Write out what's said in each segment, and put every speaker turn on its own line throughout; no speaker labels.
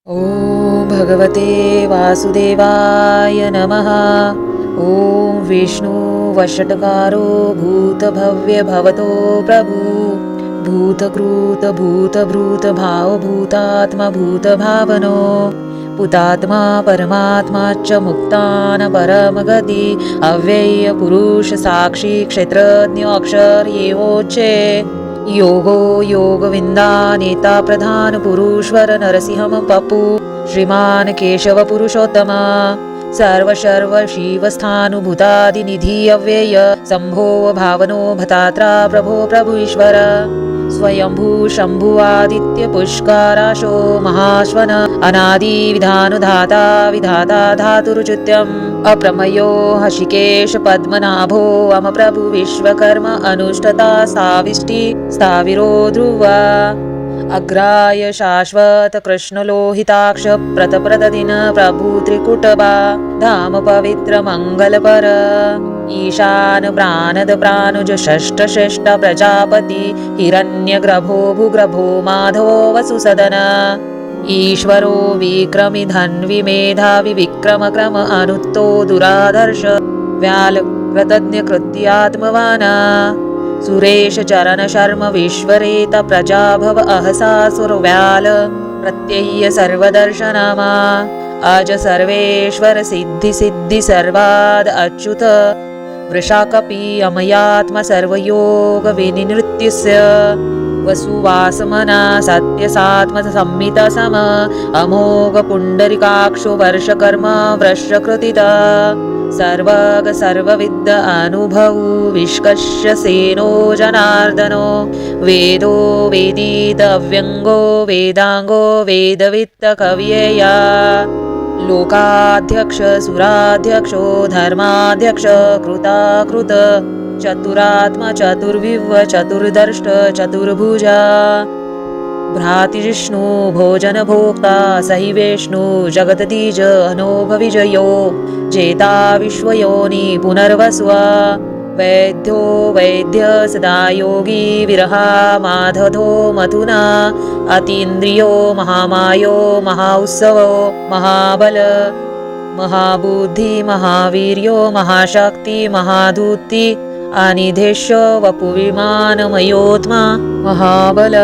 ॐ भगवते वासुदेवाय नमः। ॐ विष्णुवषट्कारो भूतभव्यभवतो प्रभु भूतकृत भूतभृत भावभूतात्मा भूतभावनो पुतात्मा परमात्मा च मुक्तान परमगति अव्यय पुरुष साक्षी क्षेत्रज्ञ अक्षर एवोच्चे योगो योगविंदा नेता प्रधान पुरुषवर नरसिंहम पपू श्रीमान केशव पुरुषोत्तम सर्व शिवस्थानुभूतादिनिधि अव्यय संभो भावनो भतात्रा प्रभो प्रभु ईश्वर स्वयंभू शंभुवादित्य पुष्कराशो महाश्वन अनादि विधानुधाता विधाता धातुरुचित्यम् अप्रमयो हशिकेश पद्मनाभो अम प्रभु विश्वकर्म अनुष्ठता साविष्टि स्थाविरो ध्रुव अग्राय शाश्वत कृष्णलोहिताक्ष प्रतप्रतदिन प्रभु त्रिकुटबा धाम पवित्र मंगलपर ईशान प्राणद प्राणुज षष्ठ श्रेष्ठ प्रजापति हिरण्यग्रभो भूग्रभो माधवो वसुसदन ईश्वरो विक्रमी धन्वी मेधावी विक्रम क्रम अनुत्तो दुरादर्श व्याल कृतज्ञ कृत्यात्मवान सुरेश चरण शर्म विश्वरेत प्रजाभव अहसासुर व्याल प्रत्यय सर्वदर्शनमा अज सर्वेश्वर सिद्धि सिद्धि सर्वाद अच्युत वृषाकपि अमयात्म सर्वयोग विनिनृत्यस्य वसुवासमना सत्यसात्म संमित सम अमोघ पुंडरिकाक्षो वर्षकर्म वृषकृतित सर्वग सर्वविद्द अनुभवु विष्कस्य सेनो जनार्दनो वेदो वेदित अव्यंगो वेदांगो वेदवित्त कव्यया लोकाध्यक्ष सुराध्यक्षो धर्माध्यक्ष कृताकृत चतुरात्मा चतुर्विव चतुर्दष्ट चतुर्भुजा भ्रातृष्णु भोजन भोक्ता सहि विष्णु जगतदीज अनोघ विजयो जेता विश्वयोनि पुनर्वस्वा वैद्यो वैद्य सदा योगी विरहा माधधो मथुना अतीन्द्रियो महामायो महाउत्सवो महाबल महाबुद्धि महावीर्यो महाशक्ति महाधूति अनिधेश्य वपुविमानमयोत्मा महाबल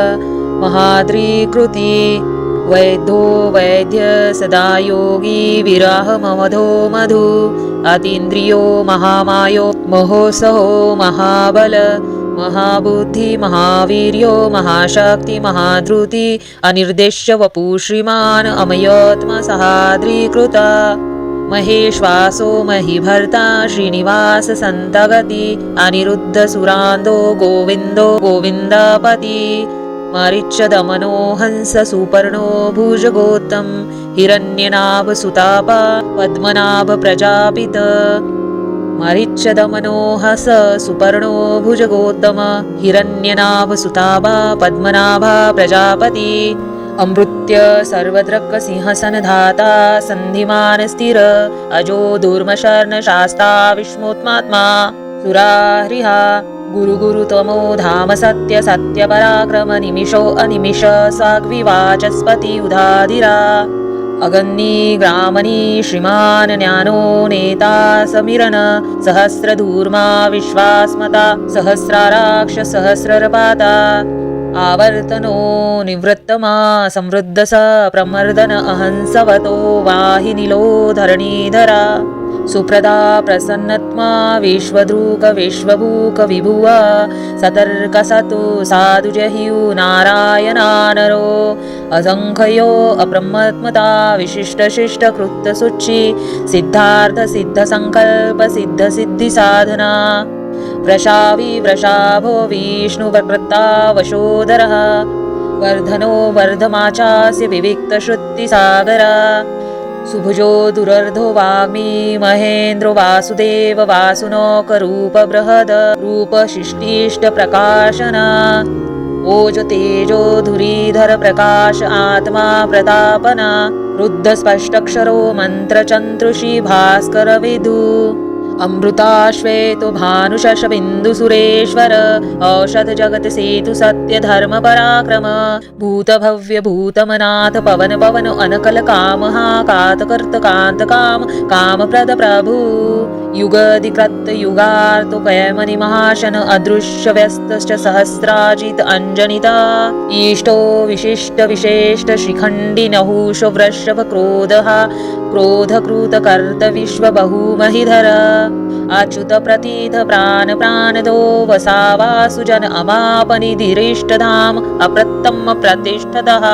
महाद्रिकृति वैद्यो वैद्य सदा योगी विरह ममधो मधु अतीन्द्रियो महामायो महोत्सहो महाबल महाबुद्धि महावीर्यो महाशक्ति महाधृति अनिर्देश्य वपु श्रीमान अमयोत्मा सहाद्रीकृता महेश्वासो महीभर्ता श्रीनिवास संतगति अनिरुद्ध सुरांदो गोविंदो गोविंदपति मरीच दमनो हंस सुपर्णो भुजगोत्तम हिरण्यनाभ सुतापा पद्मनाभ प्रजापित मरीच दमनो हस सुपर्णो भुजगोत्तम हिरण्यनाभ सुतापा पद्मनाभ प्रजापति अमृत्य सर्वदृक् सिंहसन धाता संधिमान स्थिर अजो दुर्मशर्ण शास्ता विष्णोत्मात्मा सुराहृहा गुरु गुरु तमो धाम सत्य सत्य पराक्रम निमिषो अनिमिष साग्विवाचस्पति उदाधिरा अगन्नी ग्रामणी श्रीमान ज्ञानो नेता समिरन सहस्रधूर्मा विश्वास्मता सहस्राराक्ष सहस्रपाता आवर्तनो निवृत्तमा समृद्धस प्रमर्दन अहंसवतो वाहिनिलो धरणीधरा सुप्रदा प्रसन्नत्मा विश्वद्रूक विश्वभूक विभुवा सतर्क सतु साधुजह्यु नारायणानरो असंख्यो अप्रमत्मता विशिष्ट शिष्ट कृत सुचि सिद्धार्थ सिद्ध संकल्प सिद्ध सिद्धि साधना वृषावि वृषाभो विष्णुवक्रता वशोदरः वर्धनो वर्धमाचास्य विविक्तश्रुतिसागरा सुभुजो दुरर्धो वाग्मी महेन्द्रो वासुदेव वासुनोकरूप बृहद रूप शिष्टिष्ट प्रकाशना ओज तेजो धुरीधर प्रकाश आत्मा प्रतापना रुद्ध स्पष्टक्षरो मंत्रचंतृषि भास्कर विदु अमृताश्वेतो भानुशशबिन्दुसुरेश्वर औषध जगत सेतु सत्य धर्म पराक्रम भूत भव्य भूतमनाथ पवन पवन अनकल कामहा कातकर्त कांत काम कामप्रद प्रभु युगधिकृत युगार्तो कैमनि महाशन अदृश्य व्यस्तश्च सहस्राजित अंजनिता ईष्टो विशिष्ट विशेष्ट शिखण्डि नहुष वृषभ क्रोधः क्रोधकृत कर्त विश्व बहुमहिधर अच्युत प्रतीत प्राण प्राणदो वसावासुजन अमापनिधिरिष्टधाम अप्रतम प्रतिष्ठतः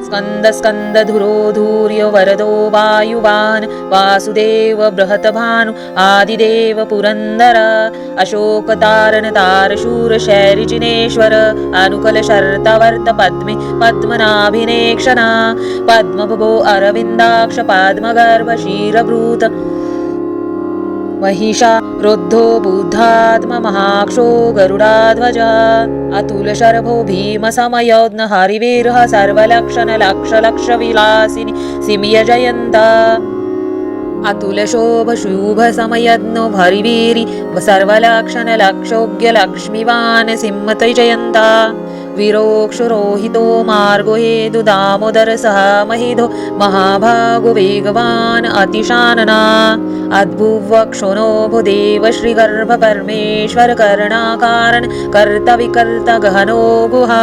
स्कंद स्कंद धुरो धूर्य वरदो वायुवान वासुदेव बृहत भानु आदिदेव पुरंदर अशोक तारण तार शूर शैरी जिनेश्वर अनुकल शर्तवर्त पद्मे पद्मनाभिनेक्षणा पद्मभुवो अरविंदाक्ष पद्मगर्भ क्षीरभृत महिषा रुद्धो बुद्धात्म महाक्षो गरुडाध्वज अतुल शरभो भीम समयोज्ञ हरिवीरः सर्वलक्षण लक्ष लक्ष विलासिनी सिमिय जयन्ता अतुल शोभ शुभ समयज्ञो हरिवीरी सर्वलक्षण लक्षोग्य लक्ष्मीवान सिंहत जयन्ता विरोक्षरोहितो मार्गो हेतु दामोदर सह महिधो महाभागो वेगवान अतिशानना अद्भुवक्षोनो भूदेव श्रीगर्भ परमेश्वर करणाकारण कर्ता विकर्ता गहनो गुहा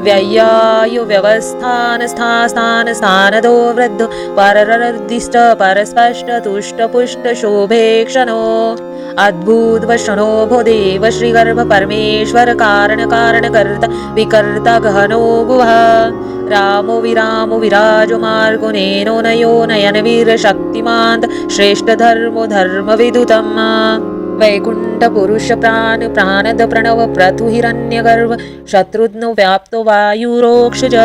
व्ययायु व्यवस्थान स्थान स्थानदो वृद्ध पररदिष्ट परस्पष्ट तुष्ट पुष्ट शोभेक्षणो अद्भुत वशनो भूदेव श्रीगर्भ परमेश्वर कारण कारण कर्ता विकर्ता गहनो गुहा रामो विरामो विराजो मार्गो नेनो नयो नयन वीर शक्तिमांत श्रेष्ठ धर्मो धर्म विदुतम वैकुंठ पुरुष प्राण प्राणद प्रणव प्रथु हिरण्यगर्भ शत्रुघ्नो व्याप्तो वायुरोक्षज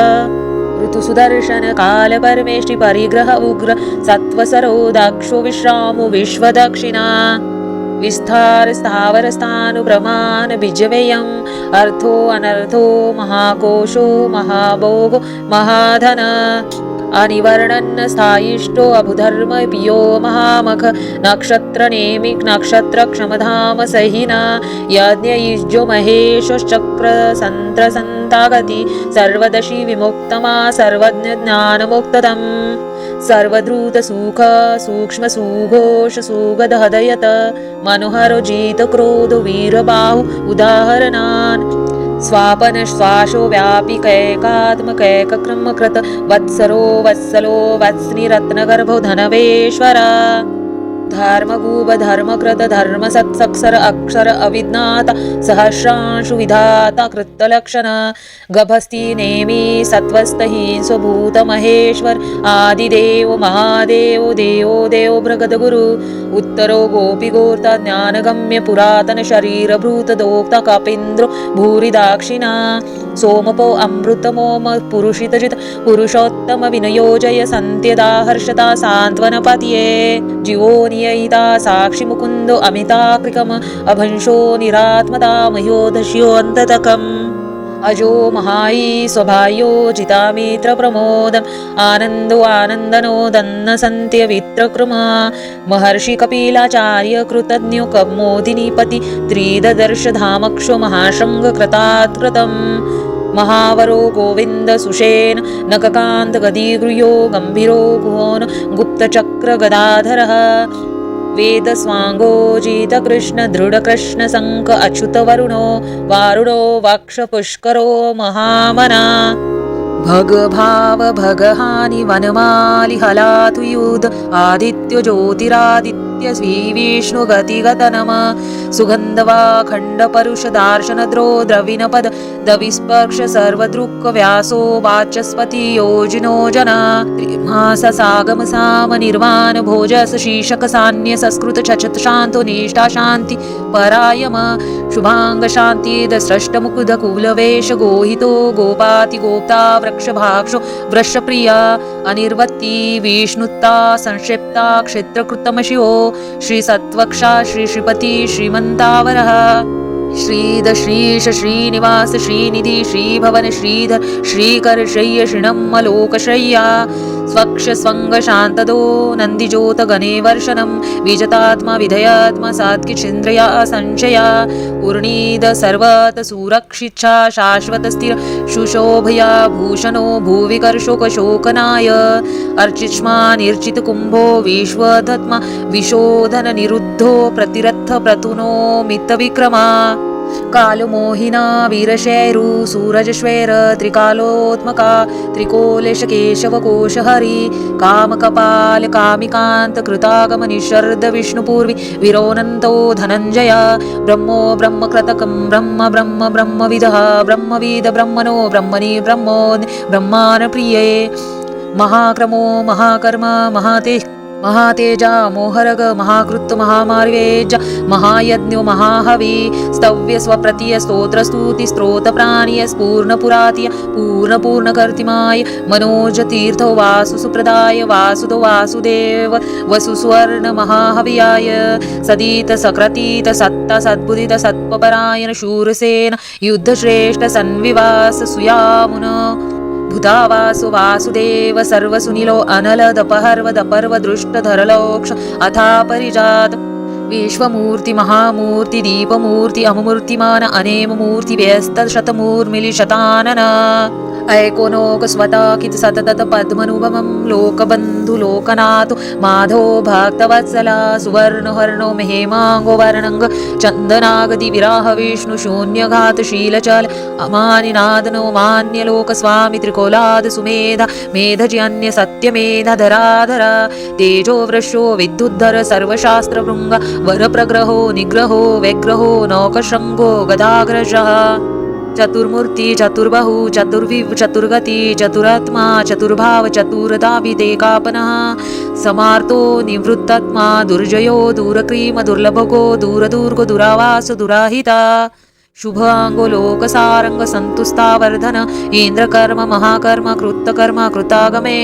ऋतु सुदर्शन काल परमेष्टि परिग्रह उग्र सत्वसरो दक्षो विश्रामो विश्वदक्षिणा विस्तार स्थावर स्थानु प्रमाण बीजवेयम अर्थो अनर्थो महाकोशो महाभोगो महाधन अनिवर्णन स्थायिष्टो अभुधर्म पियो महामख नक्षत्र नेमिक नक्षत्र क्षमधाम सहिना यज्ञ युजो महेश चक्र संत्र संतागति सर्वदशी विमुक्तमा सर्वज्ञ ज्ञानमुक्ततम सर्वद्रुत सुख सूक्ष्म सुघोष सुगध हदयत मनोहरो जित क्रोध वीरबाहु उदाहरणान् स्वापन श्वासो व्यापी कैकात्म कैकक्रम कृत वत्सरो वत्सलो वत्सनि रत्नगर्भो धनवेश्वरा धर्मगूप धर्मकृत धर्म सत्सक्षर अक्षर अविज्ञात सहस्रांशु विधाता कृतलक्षण गभस्ति नेमि सत्वस्थहींसो भूत महेश्वर आदिदेव महादेव देवो देव भृगद गुरु उत्तरो गोपी गोर्ता ज्ञानगम्य पुरातन शरीर भूत दोक्ता कपीन्द्रो भूरि दाक्षिणा सोमपो अमृतमोम पुरुषितजित पुरुषोत्तम विनयोजय संत्यदा हर्षता सांत्वनपतिये जीवो निययिता साक्षि मुकुंदो अमिताकृकम अभंशो निरात्मता मह्योदश्योऽन्ततकम् अजो महाई स्वभायो जितामित्र प्रमोदम आनंदो आनंदनो दन्न संत्य वित्रकृमा महर्षि कपिलाचार्य कृतज्ञो कमोदिनीपति त्रिददर्श धामक्षो महाशृंग कृतात्कृतम् महावरो गोविंद सुषेण नककांत गदीगृयो गंभीरो गुहोन गुप्तचक्र गदाधरः वेद स्वांगो जित कृष्ण दृढ कृष्ण संक अच्युत वरुणो वारुणो वक्ष पुष्करो महामना भगभाव भगहानि वनमालि हलातु युध आदित्य ज्योतिरादित्य श्री विष्णु गतिगतनम सुगंधवा खंड परुष दार्शन द्रो द्रविणपद दविस्पर्श सर्वदृक् व्यासो वाचस्पति योजिनो जना त्रिमास सागम साम निर्वाण भोजस शीर्षक सान्य संस्कृत चचत शांतो निष्ठा शांति परायम शुभांग शांति दस्रष्ट मुकुद कुलवेश गोहितो गोपाति गोप्ता वृक्षभाक्षो वृषप्रिया अनिर्वत्ति विष्णुत्ता संक्षिप्ता क्षेत्रकृतम शिवो श्री सत्वक्षा श्री श्रीपति श्रीमंतावरः श्रीद श्रीश श्रीनिवास श्रीनिधि श्रीभवन श्रीधर श्रीकर शय्य श्रीणम्मलोकशय्या स्वक्ष स्वंग शान्तदो नन्दिज्योत गणेवर्षनं विजतात्मा विधयात्मा सात्किचिन्द्रिया संशया उर्णीद सर्वत सुरक्षिच्छा शाश्वत स्थिर शुशोभया भूषणो भुविकर्षोकशोकनाय अर्चिष्मा निर्चित कुम्भो विश्वधत्मा विशोधन निरुद्धो प्रतिरथ प्रतुनो मितविक्रमा कालमोहिना वीरशैरु सूरजश्वेर त्रिकालोत्मका त्रिकोलेश केशव कोशहरि कामकपाल कामिकान्त कृतागम निशर्द विष्णुपूर्वी विरोनन्तो धनञ्जया ब्रह्मो ब्रह्मकृतकं ब्रह्म ब्रह्म ब्रह्मविदः ब्रह्मविद ब्रह्मणो ब्रह्मणि ब्रह्मोऽग्नि ब्रह्माणप्रिये महाक्रमो महाकर्म महातेजा मोहरग महाकृत महामार्वेज महायज्ञो महाहवी स्तव्य स्वप्रतीय स्तोत्र स्तुति स्त्रोत प्राणीय स्पूर्णपुरातीय पूर्णपूर्णकर्तिमाय मनोज तीर्थो वासु सुप्रदाय वासुदो वासुदेव वसुस्वर्ण महाहवियाय सदीत सक्रतीत सत्ता सद्बुदित सत्परायण शूरसेन युद्धश्रेष्ठ सन्विवास सुयामुन भूतावासु वासुदेव सर्वसुनिलो अनल दपहर्व दपर्व दृष्ट धरलोक्ष अथा परिजात विश्वमूर्ति महामूर्ति दीपमूर्ति अमूर्तिमान अनेम मूर्ति व्यस्त शतमूर्मिलि शतानन ऐकोनोक स्वताकित सततत पद्मनुभवं लोकबन्धु लोकनाथ माधो भक्तवत्सला सुवर्णहर्णो महेमांगो वर्णंग चंदनागति विराह विष्णु शून्यघात शीलचल अमानिनादनो मान्य लोक स्वामी त्रिकोलाद सुमेधा मेधजन्य सत्यमेधा धराधरा तेजो वृषो विद्युद्धर सर्वशास्त्रभृंग वरप्रग्रहो निग्रहो व्यग्रहो नौकशृंगो गदाग्रजः चतुर्मूर्ति चतुर्बाहु चतुर्विव चतुर्गति चतुरात्मा चतुर्भाव चतुरदावितेकापनः समार्तो निवृत्तात्मा दुर्जयो दूरक्रीम दुर्लभगो दूरदुर्गो दुरावास दुराहिता शुभांगो लोकसारंग संतुस्तावर्धन इंद्रकर्म महाकर्म कृतकर्म कृतागमे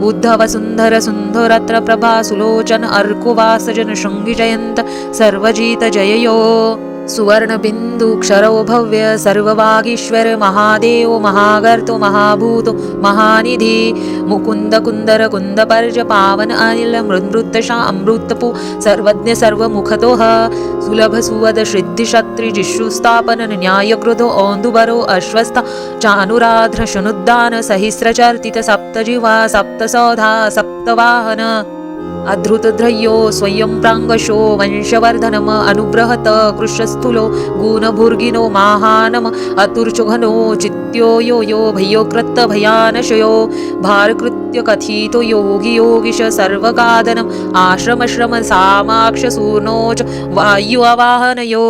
उद्धव सुंदर सुंदरत्र प्रभा सुलोचन अर्कुवासजन शृंगी जयंत सर्वजित जययो सुवर्ण बिंदु क्षरो भव्य सर्ववागीश्वर महादेव महागर्तो महाभूतो महानिधि मुकुंद कुंदर कुंदपर्ज पावन अनिल मृन्मृतशा अमृतपु सर्वज्ञ सर्वमुखतोः सुलभ सुवद सिद्धि शत्री जिष्णुस्थापन न्यायकृतो औन्दुबरो अश्वस्थ चानुराध्र शनुद्दान सहस्रचर्तित सप्तजिह्वा सप्तसौधा सप्तवाहन अधृतध्रयो स्वयं प्रांगशो वंशवर्धनम अनुब्रहत कृशस्थूलो गुणभुर्गिनो महानम अतुर्चघनो चित्यो यो भयोकृत भयानशयो भारकृत्य कथितो योगी योगिश सर्वगादनम आश्रमश्रम सामाक्ष सूर्णोच वायु अवाहनयो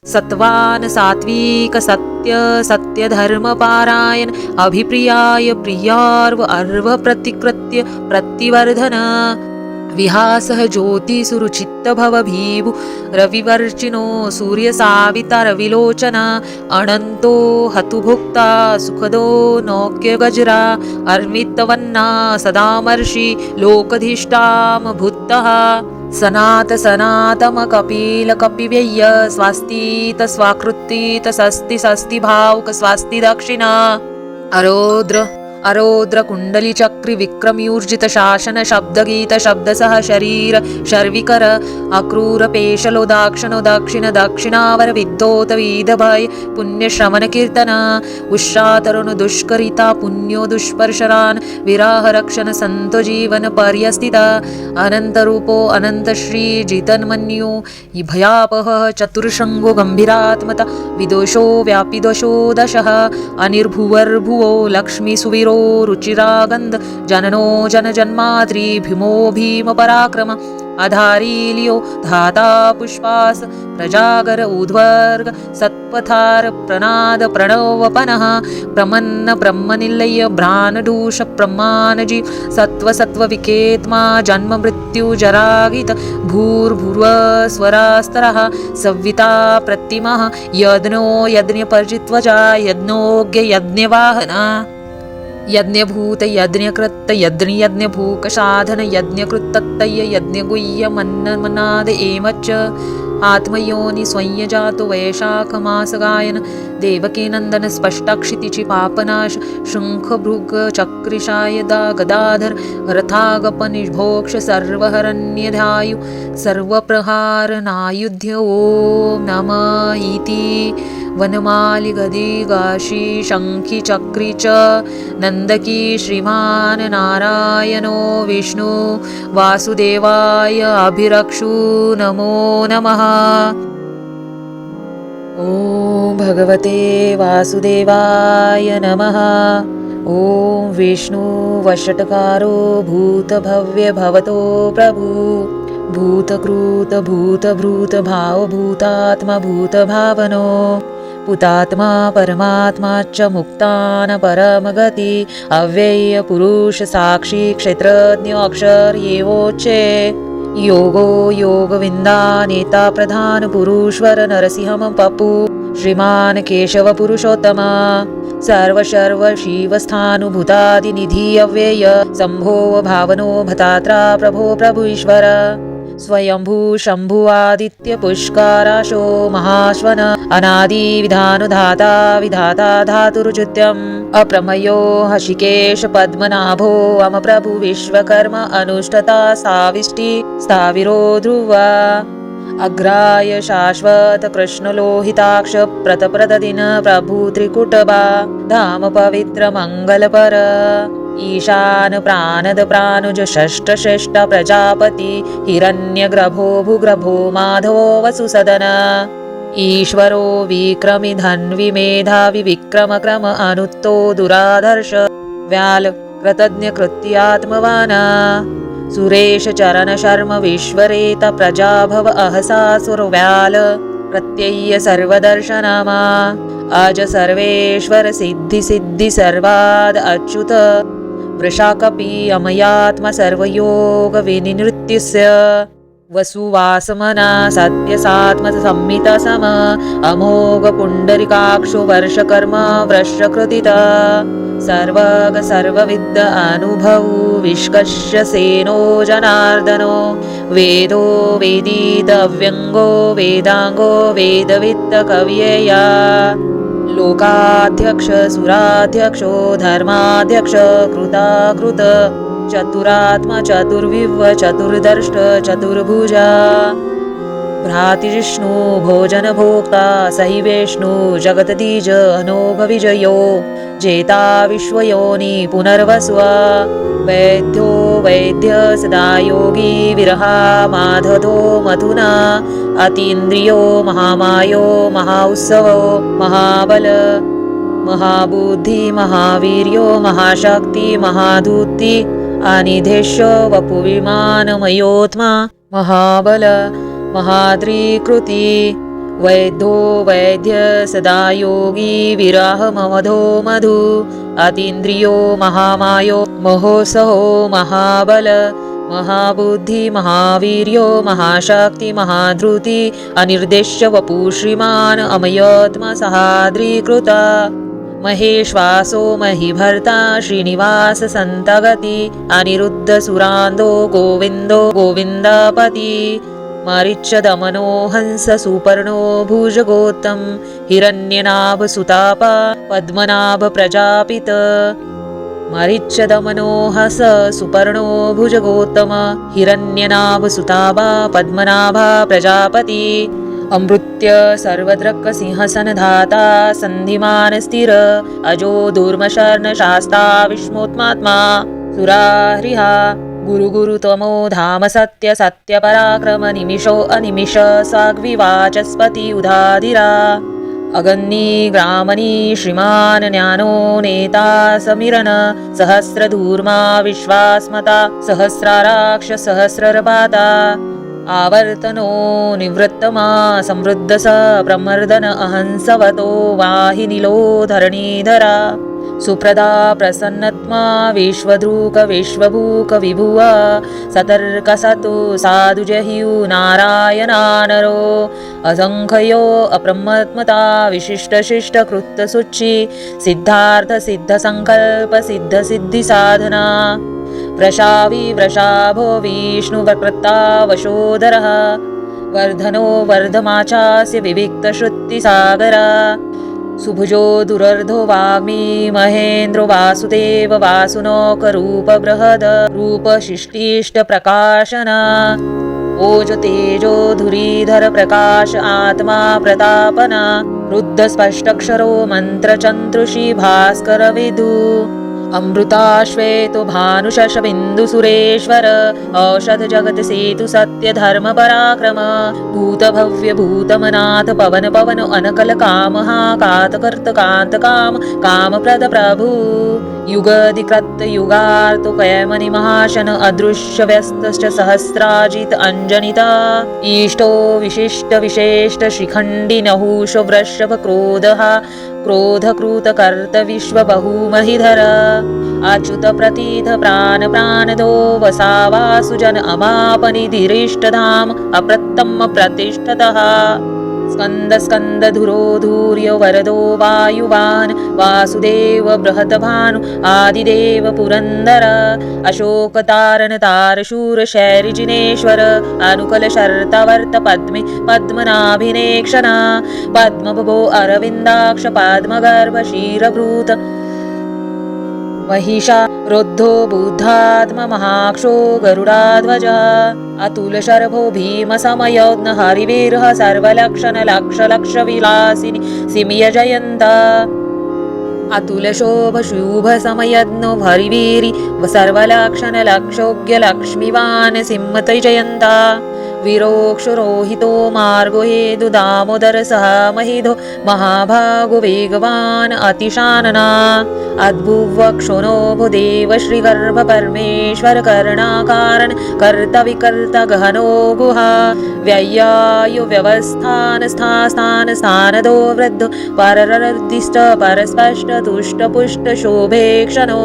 सत्वान सात्विक सत्य सत्यधर्मपारायण अभिप्रियाय प्रियार्व अर्व प्रतिकृत्य प्रतिवर्धन विहासः ज्योतिसुरुचित्त भव भीभु रविवर्चिनो सूर्यसाविता रविलोचन अनन्तो हतुभुक्ता सुखदो नौक्य गजरा अर्मितवन्ना सदामर्षि लोकधिष्ठाम भूतः सनात सनातम कपिल कपिव्यय स्वास्तीत स्वाकृतीत सस्ति सस्ति भावक स्वास्ति दक्षिणा अरोद्र कुंडली चक्री विक्रमयूर्जित शासन शब्दगीत शब्दसह शरीर शर्विकर अक्रूर पेशलो दाक्षिण दक्षिणावर विद्धोत विधभय पुण्यश्रमण कीर्तन उषातरुण दुष्करिता पुण्यो दुष्पर्शरान विराह रक्षण संतो जीवन पर्यस्थिता अनंतरूपो अनंतश्री जितन्मन्यो भयापह चतुर्शंगो गंभीरात्मता विदोषो व्यापिदोषो दशः अनिर्भुवर्भुवो लक्ष्मी सुवीरो रुचिरागंध जननो जन जन्माद्री भीमो भीम पराक्रम आधारीलियो धाता पुष्पास प्रजागर उद्वर्ग सत्पथार प्रनाद प्रणवपनः प्रमन्न ब्रह्मनिलय भ्रानदूष प्रमाणजीव सत्व विकेत्मा जन्म मृत्यु जरागित भूर्भुव स्वरास्तरः सविता प्रतिमः यज्ञो यज्ञपर्जित्वजा यज्ञोज्ञ यज्ञवाहना यज्ञभूत यज्ञकृत यज्ञभूक साधन यज्ञकृत्तय यज्ञगुह्य मन्नमनाद एमच्च आत्मयोनि स्वयंजातो वैशाखमासगायन देवकीनंदन स्पष्टाक्षितिची पापनाश शृंखभृग चक्रिशायदा गदाधर रथागपनिभोक्ष सर्वहरण्यधायु सर्वप्रहारनायुध्य ओम नमः इति वनमाली गदी गाशी शंखी चक्री च नंदकी श्रीमान नारायणो विष्णु वासुदेवाय अभिरक्षु नमो नमः। ओम भगवते वासुदेवाय नमः। ओम विष्णु वषट्कारो भूतभव्य भवतो प्रभु भूतकृत भूतभृत भावभूतात्मा भूतभावनो पुतात्मा परमात्मा च मुक्तान परमगति अव्यय पुरुष साक्षी क्षेत्रज्ञ अक्षर येवोच्चे योगो योगविंदा नेता प्रधान पुरुषवर नरसिंहम पपु श्रीमान केशव पुरुषोत्तमा सर्व शर्व शिवस्थानुभूतादि निधि अव्यय संभो भावनो भतात्रा प्रभो प्रभु ईश्वर स्वयंभू शंभु आदित्य पुष्काराशो महाश्वन अनादि विधानुधाता विधाता धातुरुचित्यम् अप्रमयो हशिकेश पद्मनाभो अम प्रभु विश्वकर्म अनुष्ठता साविष्टि स्थाविरो ध्रुव अग्राय शाश्वत कृष्णलोहिताक्ष प्रतप्रतदिन प्रभु त्रिकुटबा धाम पवित्र मंगलपर ईशान प्राणद प्राणुज षष्ठ श्रेष्ठ प्रजापति हिरण्यग्रभो भूग्रभो माधवो वसुसदन ईश्वरो विक्रमि धन्वि मेधावि विक्रम क्रम अनुत्तो दुराधर्ष व्याल कृतज्ञ कृत्यात्मवान सुरेश चरण शर्म विश्वरेत प्रजाभव अहसासुर व्याल प्रत्यय सर्वदर्शनामा अज सर्वेश्वर सिद्धि सिद्धि सर्वाद अच्युत वृषाकपि अमयात्म सर्वयोग विनिवृत्तिस्य वसुवासमना सत्यसात्म संमित सम अमोघ पुंडरीकाक्षो वर्षकर्म वृषकृतिता सर्वग सर्वविद्द अनुभव विष्कस्य सेनो जनार्दनो वेदो वेदीत अव्यंगो वेदांगो वेदवित्त कव्यया लोकाध्यक्ष सुराध्यक्षो धर्माध्यक्ष कृताकृत चतुरात्मा चतुर्विव चतुर्दष्ट चतुर्भुजा भ्रातृष्णु भोजन भोक्ता सहि विष्णु जगतदीज अनोघ विजयो जेता विश्वयोनि पुनर्वस्वा वैद्यो वैद्य सदा योगी विरहा माधतो मथुना अतीन्द्रियो महामायो महाउत्सवो महाबल महाबुद्धि महावीर्यो महाशक्ति महाधूति अनिधेश्य वपुविमानमयोत्मा महाबल महाद्रिकृति वैद्यो वैद्य सदा योगी विरह ममधो मधु अतीन्द्रियो महामायो महोत्सहो महाबल महाबुद्धि महावीर्यो महाशक्ति महाधृति अनिर्देश्य वपु श्रीमान अमयोत्मा सहाद्रीकृता महेश्वासो महिभर्ता श्रीनिवास संतगति अनिरुद्ध सुरांदो गोविंदो गोविंदपति मरिच्छ दमनो हंस सुपर्णो भुजगोत्तम हिरण्यनाभ सुतापा पद्मनाभ प्रजापित मरिच्छ दमनो हस सुपर्णो भुजगोत्तम हिरण्यनाभ सुतापा पद्मनाभा प्रजापति अमृत्य सर्वद्रक् सिंहसन धाता संधिमान स्थिर अजो दुर्मशर्ण शास्ता विष्णोत्मात्मा सुराहृहा गुरु गुरु तमो धाम सत्य सत्य पराक्रम निमिषो अनिमिष साग्विवाचस्पति उधाधिरा अगन्नी ग्रामणी श्रीमान ज्ञानो नेता समिरन सहस्रधूर्मा विश्वास्मता सहस्राराक्ष सहस्रपाता आवर्तनो निवृत्तमा समृद्ध स प्रमर्दन अहंसवतो वाहिनिलो धरणीधरा सुप्रदा प्रसन्नत्मा विश्वद्रूक विश्वभूक विभुवा सतर्क सतु साधु जहियु नारायणानरो असंख्यो अप्रमत्मता विशिष्ट शिष्ट कृत सुचि सिद्धार्थ सिद्ध संकल्प सिद्ध सिद्धि साधना वृषाभो विष्णुवक्रता वशोदरः वर्धनो वर्धमाचास्य विविक्तश्रुतिसागरा सुभुजो दुरर्धो वाग्मी महेन्द्रो वासुदेव वासुनोकरूप बृहद रूपशिष्टिष्ट प्रकाशना ओज तेजो धुरीधर प्रकाश आत्मा प्रतापना रुद्ध स्पष्टक्षरो मंत्रचंत्रुषी भास्कर विदु अमृताश्वेतो भानुशशबिन्दु सुरेश्वर औषध जगत सेतु सत्य धर्म पराक्रम भूत भव्य भूतमनाथ पवन पवन अनकल कामहा कातकर्त कांत काम कामप्रद प्रभु युगधिकृत युगार्तो कैमनि महाशन अदृश्य व्यस्तश्च सहस्राजित अंजनिता इष्टो विशिष्ट विशेष्ट शिखण्डि नहुषो वृषभ क्रोधः क्रोधकृत कर्त विश्व बहुमहिधर अच्युत प्रतीत प्राण प्राणदो वसावासुजन अमापनिधिरिष्टधाम अप्रतम प्रतिष्ठतः स्कंद स्कंद धुरो धूर्य वरदो वायुवान वासुदेव बृहतभानु आदिदेव पुरंदर अशोक तारण तारशूर शैरिजिनेश्वर अनुकल शर्तवर्त पद्मे पद्मनाभिनेक्षणा पद्मभो अरविंदाक्ष पद्मगर्भ क्षीरभूत महिषा रुद्धो बुद्धात्म महाक्षो गरुडाध्वज अतुल शर्भो भीम समयोज्ञ हरिवीरः सर्वलक्षण लक्ष लक्ष विलासिनी सिमिय जयंत अतुल शोभ शुभ समयज्ञो हरिवीरी सर्वलक्षण लक्षोग्य लक्ष्मीवान सिंहत जयंता विरोक्षरोहितो मार्गो हेदु दामोदर सह महिधो महाभागो वेगवान अतिशानना अद्भुवक्षोनो भूदेव श्रीगर्भ परमेश्वर कर्णाकारण कर्ता विकर्ता गहनो गुहा व्ययायु व्यवस्थान स्थान स्थानदो वृद्ध पररदिष्ट परस्पष्ट तुष्ट पुष्ट शोभेक्षणो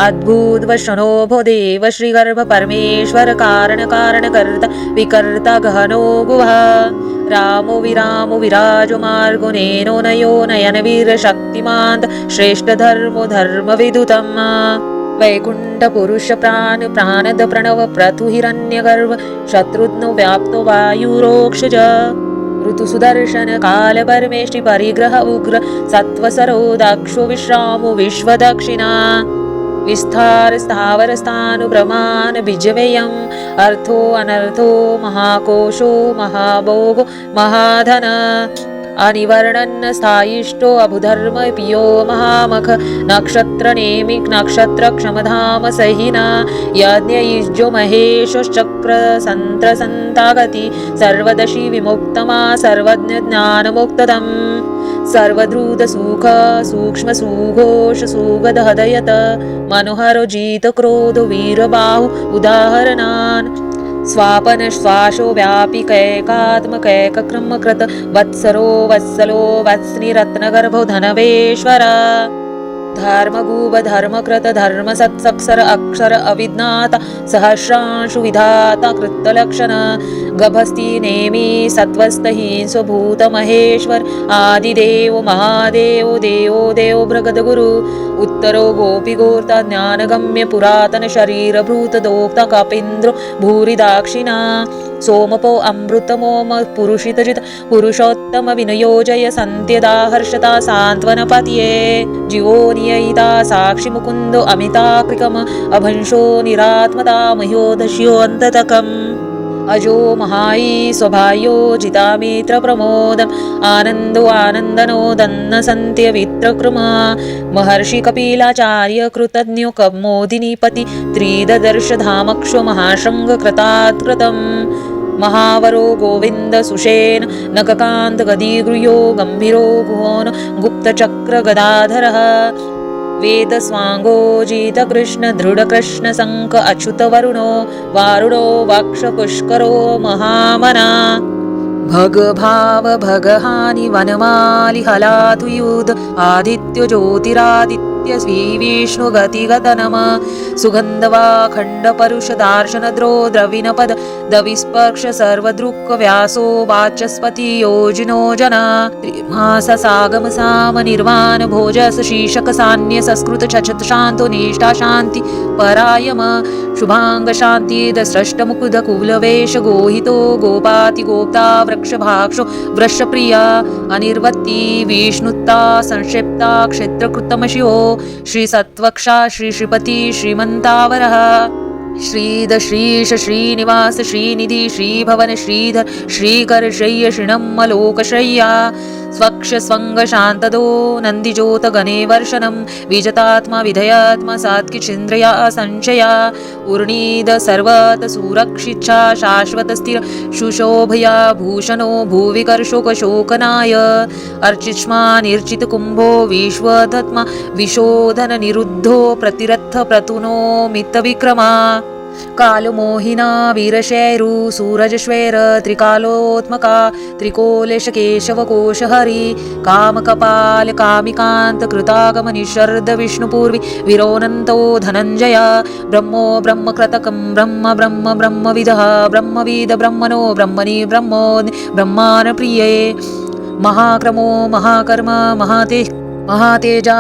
अद्भुत वशनो भूदेव श्रीगर्भ परमेश्वर कारण कर्ता विकर्ता गहनो गुहा रामो विराजो मार्गो नेनो नयो नयन वीर शक्तिमांत श्रेष्ठ धर्मो धर्म विदुतम वैकुंठ पुरुष प्राणद प्रणव प्रथु हिरण्यगर्भ शत्रुघ्नो व्याप्तो वायुरोक्षज ऋतु सुदर्शन काल परमेष्टि परिग्रह उग्र सत्वसरो दक्षो विश्रामो विश्वदक्षिणा विस्तार स्थावर स्थानु प्रमाण बीजवेयम् अर्थो अनर्थो महाकोशो महाभोगो महाधन अनिवर्णन स्थायिष्टो अभुधर्म पियो महामख नक्षत्र नेमिक नक्षत्र क्षमधाम सहिना यज्ञ महेश चक्र संत्र संतागति सर्वदशी विमुक्तमा सर्वज्ञ ज्ञानमुक्तदम् सर्वद्रुत सुख सूक्ष्म सुघोष सुगद हदयत मनोहर जित क्रोध वीरबाहु उदाहरणान् स्वापन श्वासो व्यापी कैकात्म कैकक्रम कृत वत्सरो वत्सलो वत्स्नि रत्नगर्भो धनवेश्वर धर्मगूप धर्मकृत धर्म सत्सक्षर अक्षर अविज्ञाता सहस्रांशु विधाता कृतलक्षण गभस्ति नेमि सत्वस्थहिंसो भूत महेश्वर आदिदेव महादेव देवो देव भृगदगुरु उत्तरो गोपी गोर्ता ज्ञानगम्य पुरातन शरीर भूत दोक्ता कपीन्द्रो भूरि दाक्षिणा सोमपो अमृतमोम पुरुषितजित पुरुषोत्तम विनयोजय संत्यदा हर्षता सांत्वनपतिये जीवो निययिता साक्षि मुकुंदो अमिताकृकम अभंशो निरात्मता मह्योदश्योऽन्ततकम् अजो महाई स्वभायो जितामित्र प्रमोदम आनंदो आनंदनोदन्न संत्य वित्रक्रम महर्षि कपिलाचार्य कृतज्ञो कमोदिनीपति त्रिददर्श धामक्षो महाशृंग कृतात्कृतम् महावरो गोविंद सुषेण नककांत गदीगृयो गंभीरो गुहोन गुप्तचक्र गदाधरः वेद स्वांगो जित कृष्ण दृढ कृष्ण संक अच्युत वरुणो वारुणो वक्ष पुष्करो महामना भग भाव भगहानि वनमालि हलातु युध आदित्य ज्योतिरादित्य श्री विष्णु गतिगतनम सुगंधवा खंड परुष दार्शन द्रो द्रविण पद दविस्पर्श सर्वदृक् व्यासो वाचस्पति योजिनो जना त्रिमास सागम साम निर्वाण भोजस शीर्षक सान्य संस्कृत छछत शांतो निष्ठा शांति परायम शुभांग शांतीद स्रष्ट मुकुद कुलवेश गोहितो गोपाति गोप्ता वृक्षभाक्षो वृषप्रिया अनिर्वत्ती विष्णुत्ता संक्षिप्ता क्षेत्रकृतमशिवो श्रीसत्वक्षा श्रीपती श्रीमंतावरः श्रीद श्रीश श्रीनिवास श्रीनिधि श्रीभवन श्रीधर श्रीकर शय्य श्रीणम्मलोकशय्या स्वक्ष स्वंग शान्तदो नन्दिज्योत गणेवर्षनं विजतात्मा विधयात्मा सात्किचिन्द्रया संशया उर्णीद सर्वत सुरक्षिच्छा शाश्वत स्थिर सुशोभया भूषणो भुविकर्षोकशोकनाय अर्चिष्मा निर्चित कुम्भो विश्वधत्मा विशोधन निरुद्धो प्रतिरथ प्रतुनो मितविक्रमा कालमोहिना वीरशैरु सूरजश्वेर त्रिकालोत्मका त्रिकोलेश केशवकोशहरि कामकपाल कामिकान्त कृतागम निशर्द विष्णुपूर्वी विरोनन्तो धनञ्जया ब्रह्मो ब्रह्मकृतकं ब्रह्म ब्रह्म ब्रह्मविदः ब्रह्मविद ब्रह्मणो ब्रह्मणि ब्रह्मोऽग्नि ब्रह्माणप्रिये महाक्रमो महाकर्म महातेजा